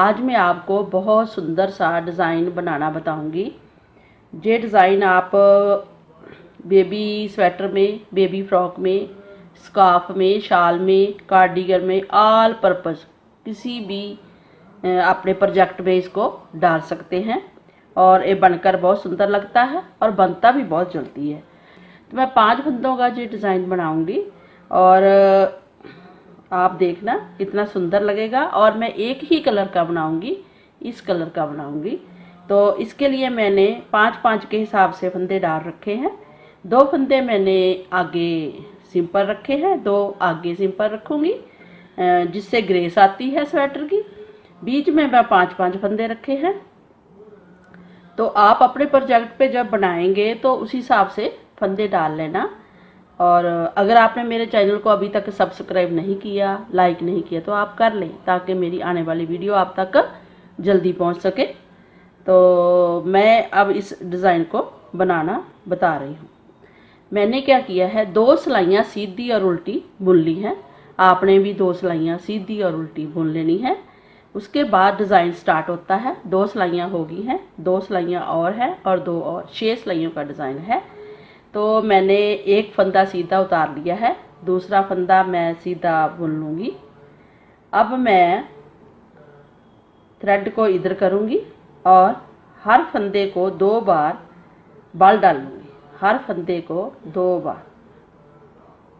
आज मैं आपको बहुत सुंदर सा डिज़ाइन बनाना बताऊंगी। ये डिज़ाइन आप बेबी स्वेटर में, बेबी फ्रॉक में, स्कार्फ में, शाल में, कार्डिगन में, ऑल पर्पस किसी भी अपने प्रोजेक्ट में इसको डाल सकते हैं और ये बनकर बहुत सुंदर लगता है और बनता भी बहुत जल्दी है। तो मैं 5 फंदों का ये डिज़ाइन बनाऊंगी और आप देखना कितना सुंदर लगेगा। और मैं एक ही कलर का बनाऊंगी, इस कलर का बनाऊंगी। तो इसके लिए मैंने 5-5 के हिसाब से फंदे डाल रखे हैं। 2 फंदे मैंने आगे सिंपल रखे हैं, 2 आगे सिंपल रखूंगी जिससे ग्रेस आती है स्वेटर की। बीच में मैं 5-5 फंदे रखे हैं। तो आप अपने प्रोजेक्ट पे जब बनाएंगे तो उस हिसाब से फंदे डाल लेना। और अगर आपने मेरे चैनल को अभी तक सब्सक्राइब नहीं किया, लाइक नहीं किया, तो आप कर लें ताकि मेरी आने वाली वीडियो आप तक जल्दी पहुंच सके। तो मैं अब इस डिज़ाइन को बनाना बता रही हूँ। मैंने क्या किया है, 2 सिलाइयाँ सीधी और उल्टी बुन ली हैं। आपने भी 2 सिलाइयाँ सीधी और उल्टी बुन लेनी है। उसके बाद डिज़ाइन स्टार्ट होता है। 2 सिलाइयाँ हो गई हैं, 2 सिलाइयाँ और हैं और 2 और 6 सिलाइयों का डिज़ाइन है। तो मैंने एक फंदा सीधा उतार लिया है, दूसरा फंदा मैं सीधा बुन लूँगी। अब मैं थ्रेड को इधर करूँगी और हर फंदे को 2 बार बल डालूँगी। हर फंदे को 2 बार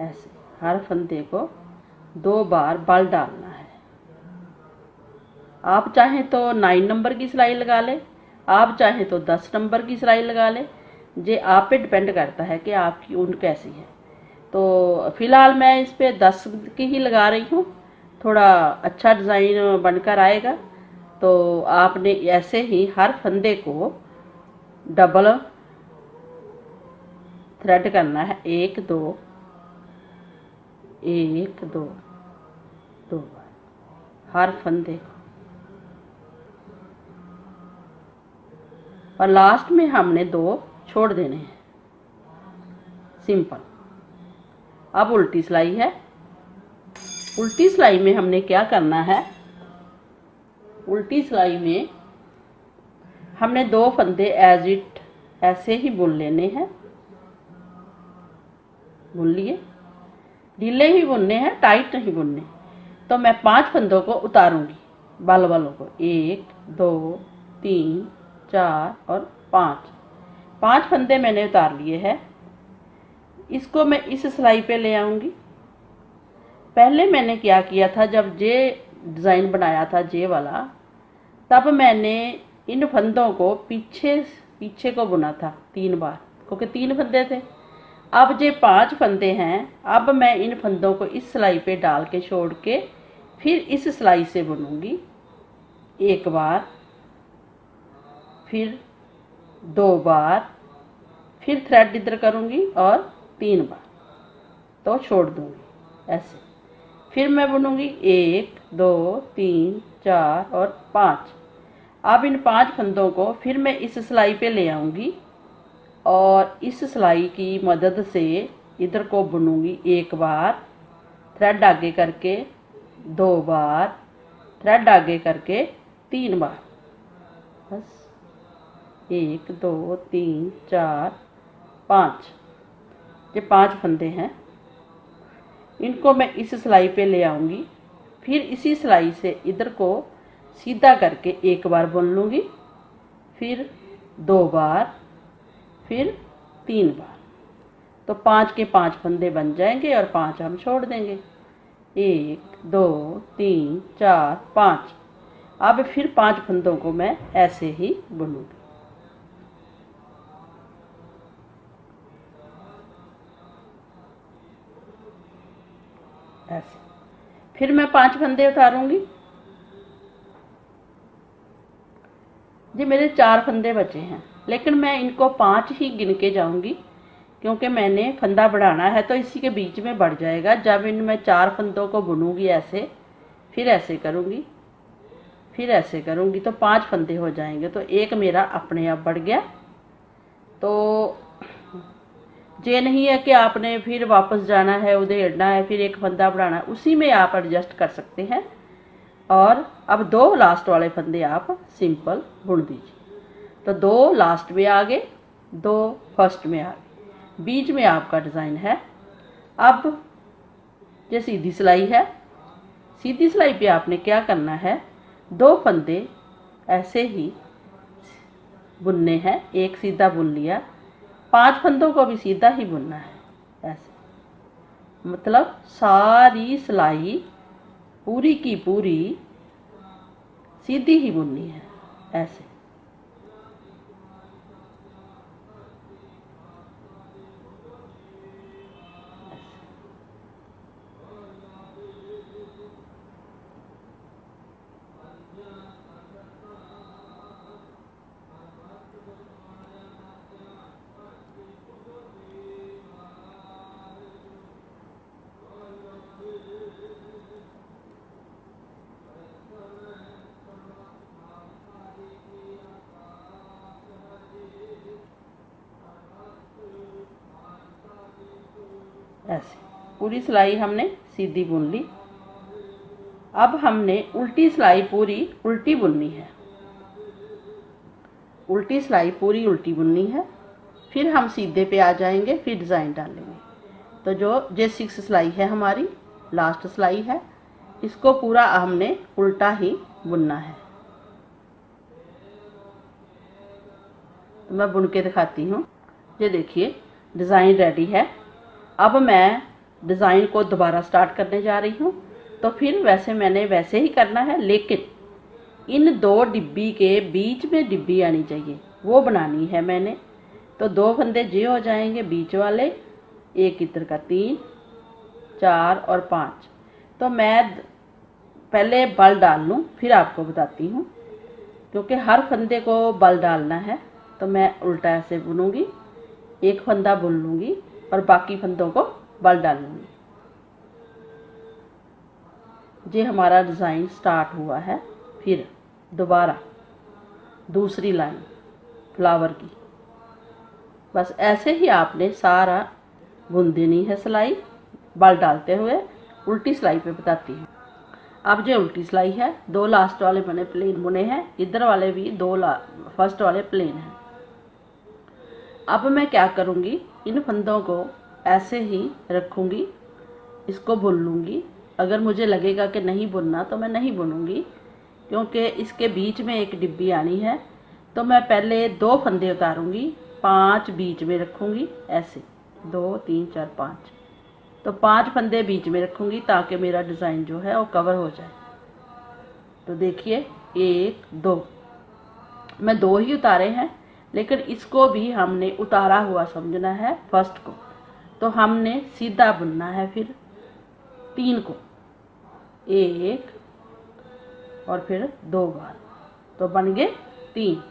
ऐसे, हर फंदे को 2 बार बल डालना है। आप चाहें तो 9 नंबर की सिलाई लगा लें, आप चाहें तो 10 नंबर की सिलाई लगा लें। ये आप पे डिपेंड करता है कि आपकी ऊन कैसी है। तो फिलहाल मैं इस पे 10 की ही लगा रही हूँ, थोड़ा अच्छा डिज़ाइन बनकर आएगा। तो आपने ऐसे ही हर फंदे को डबल थ्रेड करना है, 1 2 1 2 2 बार हर फंदे को। और लास्ट में हमने 2 छोड़ देने हैं, सिंपल। अब उल्टी सिलाई है। उल्टी सिलाई में हमने क्या करना है, उल्टी सिलाई में हमने 2 फंदे एज इट ऐसे ही बुन लेने हैं। बुन लिए, ढीले ही बुनने हैं, टाइट नहीं बुनने। तो मैं 5 फंदों को उतारूंगी, बल वालों को, 1 2 3 4 और 5 फंदे मैंने उतार लिए हैं। इसको मैं इस सिलाई पे ले आऊंगी। पहले मैंने क्या किया था, जब ये डिज़ाइन बनाया था ये वाला, तब मैंने इन फंदों को पीछे को बुना था 3 बार, क्योंकि 3 फंदे थे। अब ये 5 फंदे हैं। अब मैं इन फंदों को इस सिलाई पे डाल के छोड़ के फिर इस सिलाई से बुनूंगी 1 बार, फिर 2 बार, फिर थ्रेड इधर करूंगी और 3 बार, तो छोड़ दूंगी ऐसे। फिर मैं बुनूंगी 1 2 3 4 और 5। अब इन 5 फंदों को फिर मैं इस सिलाई पे ले आऊंगी और इस सिलाई की मदद से इधर को बुनूंगी 1 बार, थ्रेड आगे करके 2 बार, थ्रेड आगे करके 3 बार। बस 1 2 3 4 5, ये 5 फंदे हैं। इनको मैं इस सिलाई पे ले आऊंगी, फिर इसी सिलाई से इधर को सीधा करके 1 बार बुन लूँगी, फिर 2 बार, फिर 3 बार। तो 5 के 5 फंदे बन जाएंगे और 5 हम छोड़ देंगे, 1 2 3 4 5। अब फिर 5 फंदों को मैं ऐसे ही बुनूंगी, ऐसे। फिर मैं 5 फंदे उतारूंगी। जी मेरे 4 फंदे बचे हैं, लेकिन मैं इनको 5 ही गिन के जाऊंगी, क्योंकि मैंने फंदा बढ़ाना है तो इसी के बीच में बढ़ जाएगा। जब इनमें 4 फंदों को बुनूंगी ऐसे, फिर ऐसे करूंगी, फिर ऐसे करूंगी, तो 5 फंदे हो जाएंगे। तो एक मेरा अपने आप बढ़ गया। तो ये नहीं है कि आपने फिर वापस जाना है, उधेड़ना है, फिर एक फंदा बढ़ाना है, उसी में आप एडजस्ट कर सकते हैं। और अब 2 लास्ट वाले फंदे आप सिंपल बुन दीजिए। तो 2 लास्ट में आ गए, 2 फर्स्ट में आ गए, बीच में आपका डिज़ाइन है। अब ये सीधी सिलाई है, सीधी सिलाई पे आपने क्या करना है, 2 फंदे ऐसे ही बुनने हैं। एक सीधा बुन लिया, 5 फंदों को भी सीधा ही बुनना है ऐसे, मतलब सारी सिलाई पूरी की पूरी सीधी ही बुननी है ऐसे। ऐसे पूरी सिलाई हमने सीधी बुन ली। अब हमने उल्टी सिलाई पूरी उल्टी बुननी है, उल्टी सिलाई पूरी उल्टी बुननी है। फिर हम सीधे पे आ जाएंगे, फिर डिज़ाइन डालेंगे। तो जो ये 6 सिलाई है हमारी, लास्ट सिलाई है, इसको पूरा हमने उल्टा ही बुनना है। तो मैं बुन के दिखाती हूँ। ये देखिए डिज़ाइन रेडी है। अब मैं डिज़ाइन को दोबारा स्टार्ट करने जा रही हूँ। तो फिर मैंने वैसे ही करना है, लेकिन इन 2 डिब्बी के बीच में डिब्बी आनी चाहिए, वो बनानी है मैंने। तो 2 फंदे ये हो जाएंगे बीच वाले, एक इधर का 3, 4 और 5। तो मैं पहले बल डाल लूँ, फिर आपको बताती हूँ, क्योंकि हर फंदे को बल डालना है। तो मैं उल्टा ऐसे बुनूंगी, एक फंदा बुन लूँगी और बाकी फंदों को बल डालूंगी। ये हमारा डिज़ाइन स्टार्ट हुआ है। फिर दोबारा दूसरी लाइन फ्लावर की, बस ऐसे ही आपने सारा बुन देनी है सिलाई, बल डालते हुए। उल्टी सिलाई पे बताती हूँ। अब जो उल्टी सिलाई है, 2 लास्ट वाले मैंने प्लेन बुने हैं, इधर वाले भी 2 फर्स्ट वाले प्लेन हैं। अब मैं क्या करूँगी, इन फंदों को ऐसे ही रखूँगी, इसको बुन लूँगी। अगर मुझे लगेगा कि नहीं बुनना तो मैं नहीं बुनूँगी, क्योंकि इसके बीच में एक डिब्बी आनी है। तो मैं पहले 2 फंदे उतारूँगी, 5 बीच में रखूँगी ऐसे, 2 3 4 5। तो 5 फंदे बीच में रखूँगी ताकि मेरा डिज़ाइन जो है वो कवर हो जाए। तो देखिए 1 2, मैं 2 ही उतारे हैं, लेकिन इसको भी हमने उतारा हुआ समझना है फर्स्ट को। तो हमने सीधा बुनना है फिर 3 को, 1 और फिर 2 बार। तो बन गए 3।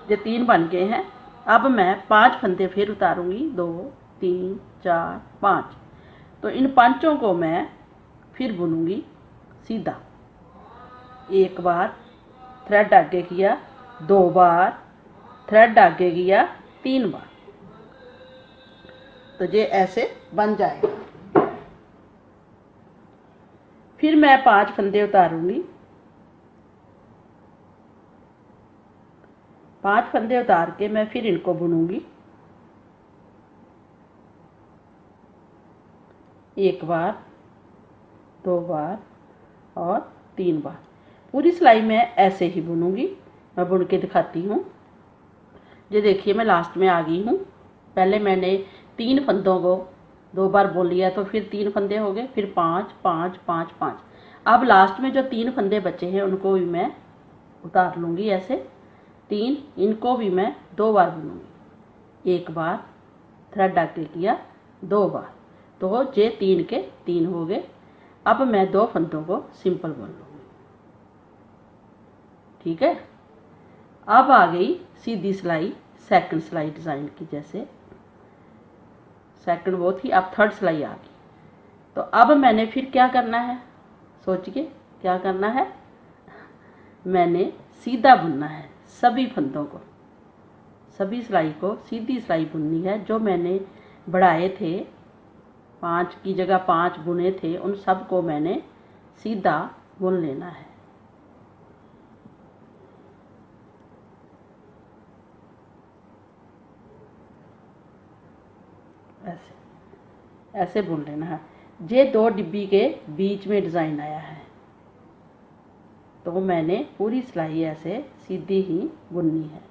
ये 3 बन गए हैं। अब मैं 5 फंदे फिर उतारूंगी, 2 3 4 5। तो इन 5 को मैं फिर बुनूंगी सीधा। 1 बार थ्रेड आगे किया, 2 बार थ्रेड आगे किया, 3 बार। तो ये ऐसे बन जाएगा। फिर मैं 5 फंदे उतारूंगी, 5 फंदे उतार के मैं फिर इनको बुनूंगी। 1 बार, 2 बार और 3 बार। पूरी सिलाई मैं ऐसे ही बुनूंगी। मैं बुन के दिखाती हूँ। ये देखिए मैं लास्ट में आ गई हूँ। पहले मैंने 3 फंदों को 2 बार बुन लिया, तो फिर 3 फंदे हो गए, फिर 5 5 5 5। अब लास्ट में जो 3 फंदे बचे हैं उनको भी मैं उतार लूँगी ऐसे 3। इनको भी मैं 2 बार बुनूँगी। 1 बार थ्रेड आगे किया, 2 बार। तो ये 3 के 3 हो गए। अब मैं 2 फंदों को सिंपल बुन लूँगी। ठीक है। अब आ गई सीधी सिलाई, सेकंड सिलाई डिज़ाइन की। जैसे सेकंड वो थी, अब थर्ड सिलाई आ गई। तो अब मैंने फिर क्या करना है, सोचिए क्या करना है। मैंने सीधा बुनना है सभी फंदों को, सभी सिलाई को सीधी सिलाई बुननी है। जो मैंने बढ़ाए थे, 5 की जगह 5 बुने थे, उन सब को मैंने सीधा बुन लेना है। ऐसे ऐसे बुन लेना है। ये 2 डिब्बी के बीच में डिज़ाइन आया है, तो मैंने पूरी सिलाई ऐसे सीधी ही बुननी है।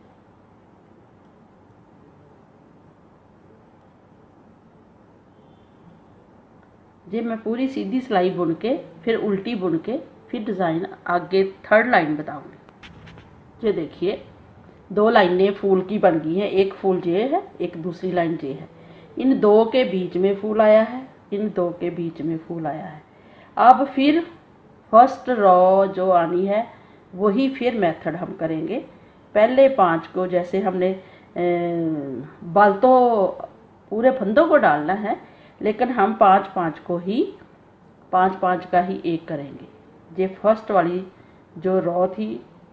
ये मैं पूरी सीधी सिलाई बुन के फिर उल्टी बुन के फिर डिज़ाइन आगे 3rd लाइन बताऊंगी। ये देखिए 2 लाइनें फूल की बन गई हैं, एक फूल ये है, एक दूसरी लाइन ये है। इन 2 के बीच में फूल आया है, इन 2 के बीच में फूल आया है। अब फिर फर्स्ट रो जो आनी है वही फिर मेथड हम करेंगे। पहले 5 को जैसे हमने बाल तो पूरे फंदों को डालना है, लेकिन हम 5-5 को ही 5-5 का ही एक करेंगे। ये फर्स्ट वाली जो रो थी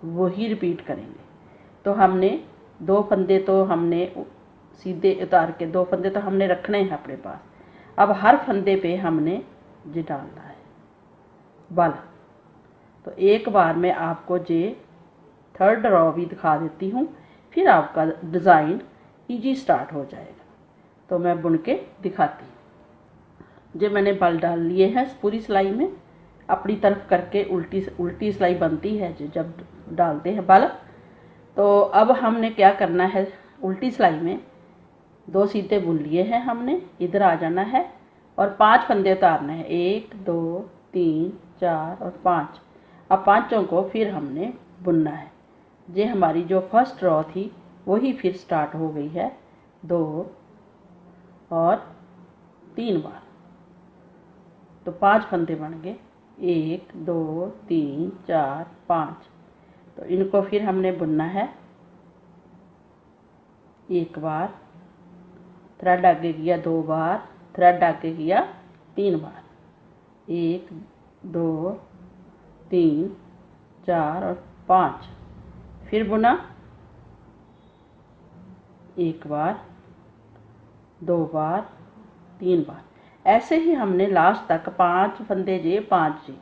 वही रिपीट करेंगे। तो हमने 2 फंदे तो हमने सीधे उतार के 2 फंदे तो हमने रखने हैं अपने पास। अब हर फंदे पे हमने ये डालना है बाल। तो एक बार मैं आपको ये 3rd रो भी दिखा देती हूँ, फिर आपका डिज़ाइन इजी स्टार्ट हो जाएगा। तो मैं बुन के दिखाती हूँ। जो मैंने बाल डाल लिए हैं पूरी सिलाई में, अपनी तरफ करके उल्टी सिलाई बनती है जो जब डालते हैं बाल। तो अब हमने क्या करना है, उल्टी सिलाई में 2 सीधे बुन लिए हैं हमने, इधर आ जाना है और 5 फंदे उतारने हैं, 1 2 3 4 और 5। अब 5 को फिर हमने बुनना है। ये हमारी जो फर्स्ट रो थी वही फिर स्टार्ट हो गई है 2 और 3 बार। तो 5 फंदे बन गए, 1 2 3 4 5। तो इनको फिर हमने बुनना है। एक बार थ्रेड आगे किया, 2 बार थ्रेड आगे किया, 3 बार, 1 2 3 4 और 5। फिर बुना, 1 बार 2 बार 3 बार। ऐसे ही हमने लास्ट तक 5 फंदे जे 5 जी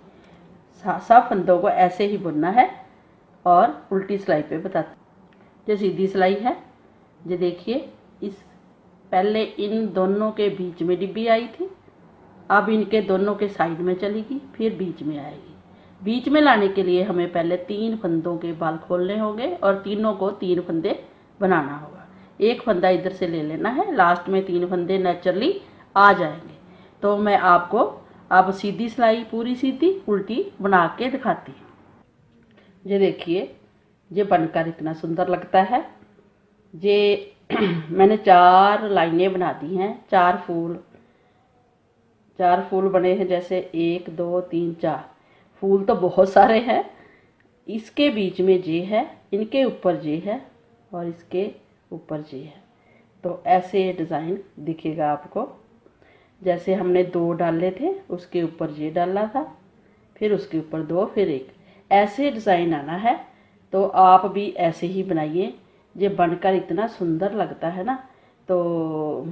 सब फंदों को ऐसे ही बुनना है। और उल्टी सिलाई पे बताते, जो सीधी सिलाई है, जो देखिए इस पहले इन दोनों के बीच में डिब्बी आई थी, अब इनके दोनों के साइड में चलेगी, फिर बीच में आएगी। बीच में लाने के लिए हमें पहले 3 फंदों के बाल खोलने होंगे और तीनों को 3 फंदे बनाना होगा। एक फंदा इधर से ले लेना है, लास्ट में 3 फंदे नेचुरली आ जाएंगे। तो मैं आपको अब सीधी सिलाई पूरी सीधी उल्टी बना के दिखाती हूँ। ये देखिए ये बनकर इतना सुंदर लगता है। ये मैंने 4 लाइनें बना दी हैं, 4 फूल बने हैं। जैसे 1 2 3 4 फूल तो बहुत सारे हैं। इसके बीच में ये है, इनके ऊपर ये है और इसके ऊपर ये है। तो ऐसे डिज़ाइन दिखेगा आपको। जैसे हमने 2 डाले थे, उसके ऊपर ये डाला था, फिर उसके ऊपर 2, फिर 1, ऐसे डिज़ाइन आना है। तो आप भी ऐसे ही बनाइए। ये बनकर इतना सुंदर लगता है ना। तो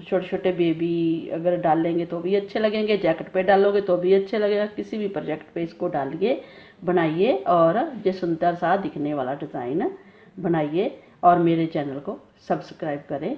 छोटे छोटे बेबी अगर डालेंगे तो भी अच्छे लगेंगे, जैकेट पे डालोगे तो भी अच्छे लगेगा। किसी भी प्रोजेक्ट पे इसको डालिए, बनाइए और ये सुंदर सा दिखने वाला डिज़ाइन बनाइए। और मेरे चैनल को सब्सक्राइब करें।